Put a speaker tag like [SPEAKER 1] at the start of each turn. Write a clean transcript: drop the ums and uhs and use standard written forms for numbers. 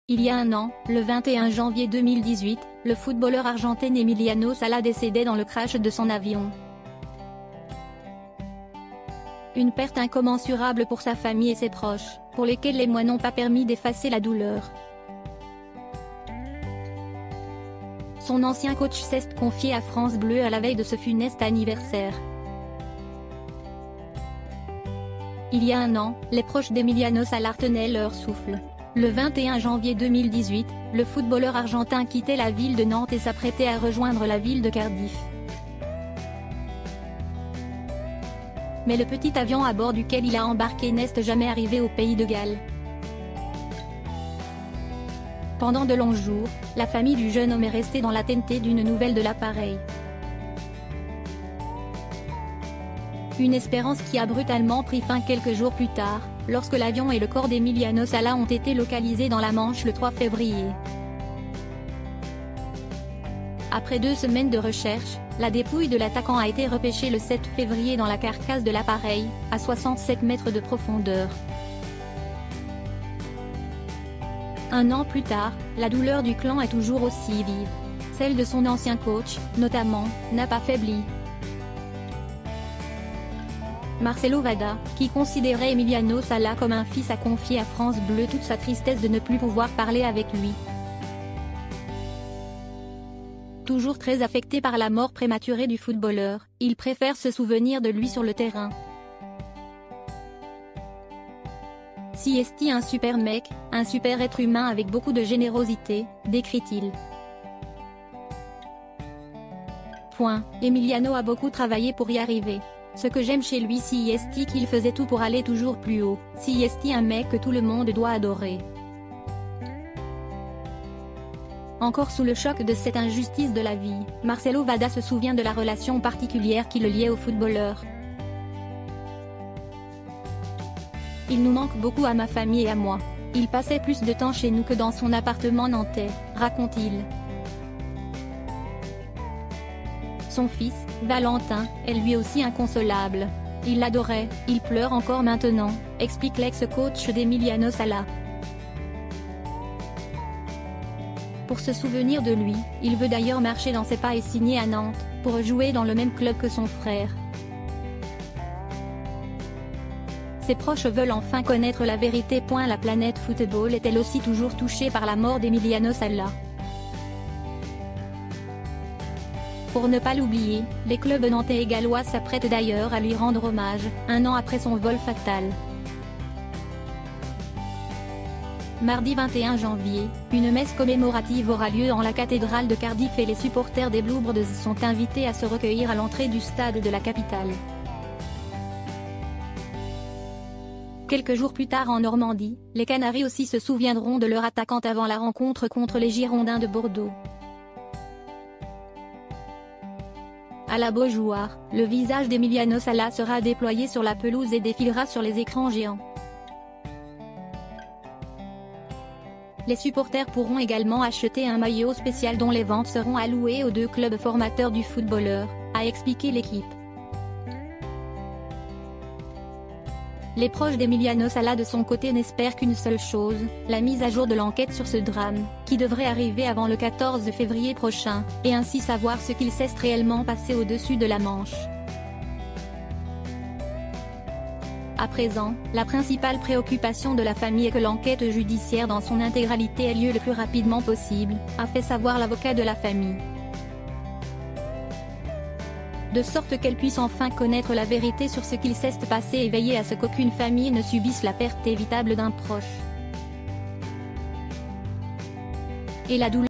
[SPEAKER 1] Il y a un an, le 21 janvier 2018, le footballeur argentin Emiliano Sala décédait dans le crash de son avion. Une perte incommensurable pour sa famille et ses proches, pour lesquels les mois n'ont pas permis d'effacer la douleur. Son ancien coach s'est confié à France Bleu à la veille de ce funeste anniversaire. Il y a un an, les proches d'Emiliano Sala tenaient leur souffle. Le 21 janvier 2018, le footballeur argentin quittait la ville de Nantes et s'apprêtait à rejoindre la ville de Cardiff. Mais le petit avion à bord duquel il a embarqué n'est jamais arrivé au pays de Galles. Pendant de longs jours, la famille du jeune homme est restée dans l'attente d'une nouvelle de l'appareil. Une espérance qui a brutalement pris fin quelques jours plus tard, lorsque l'avion et le corps d'Emiliano Sala ont été localisés dans la Manche le 3 février. Après 2 semaines de recherche, la dépouille de l'attaquant a été repêchée le 7 février dans la carcasse de l'appareil, à 67 mètres de profondeur. Un an plus tard, la douleur du clan est toujours aussi vive. Celle de son ancien coach, notamment, n'a pas faibli. Marcelo Vada, qui considérait Emiliano Sala comme un fils, a confié à France Bleu toute sa tristesse de ne plus pouvoir parler avec lui. Toujours très affecté par la mort prématurée du footballeur, il préfère se souvenir de lui sur le terrain. Si est un super mec, un super être humain avec beaucoup de générosité, décrit-il. Emiliano a beaucoup travaillé pour y arriver. Ce que j'aime chez lui c'est qu'il faisait tout pour aller toujours plus haut, c'est un mec que tout le monde doit adorer. Encore sous le choc de cette injustice de la vie, Marcelo Vada se souvient de la relation particulière qui le liait au footballeur. Il nous manque beaucoup à ma famille et à moi. Il passait plus de temps chez nous que dans son appartement nantais, raconte-t-il. Son fils, Valentin, est lui aussi inconsolable. Il l'adorait, il pleure encore maintenant, explique l'ex-coach d'Emiliano Sala. Pour se souvenir de lui, il veut d'ailleurs marcher dans ses pas et signer à Nantes, pour jouer dans le même club que son frère. Ses proches veulent enfin connaître la vérité. La planète football est elle aussi toujours touchée par la mort d'Emiliano Sala. Pour ne pas l'oublier, les clubs nantais et gallois s'apprêtent d'ailleurs à lui rendre hommage, un an après son vol fatal. Mardi 21 janvier, une messe commémorative aura lieu en la cathédrale de Cardiff et les supporters des Bluebirds sont invités à se recueillir à l'entrée du stade de la capitale. Quelques jours plus tard en Normandie, les Canaries aussi se souviendront de leur attaquant avant la rencontre contre les Girondins de Bordeaux. À la Beaujoire, le visage d'Emiliano Sala sera déployé sur la pelouse et défilera sur les écrans géants. Les supporters pourront également acheter un maillot spécial dont les ventes seront allouées aux 2 clubs formateurs du footballeur, a expliqué l'équipe. Les proches d'Emiliano Sala de son côté n'espèrent qu'une seule chose, la mise à jour de l'enquête sur ce drame, qui devrait arriver avant le 14 février prochain, et ainsi savoir ce qu'il s'est réellement passé au-dessus de la Manche. À présent, la principale préoccupation de la famille est que l'enquête judiciaire dans son intégralité ait lieu le plus rapidement possible, a fait savoir l'avocat de la famille. De sorte qu'elle puisse enfin connaître la vérité sur ce qu'il s'est passé et veiller à ce qu'aucune famille ne subisse la perte évitable d'un proche. Et la douleur.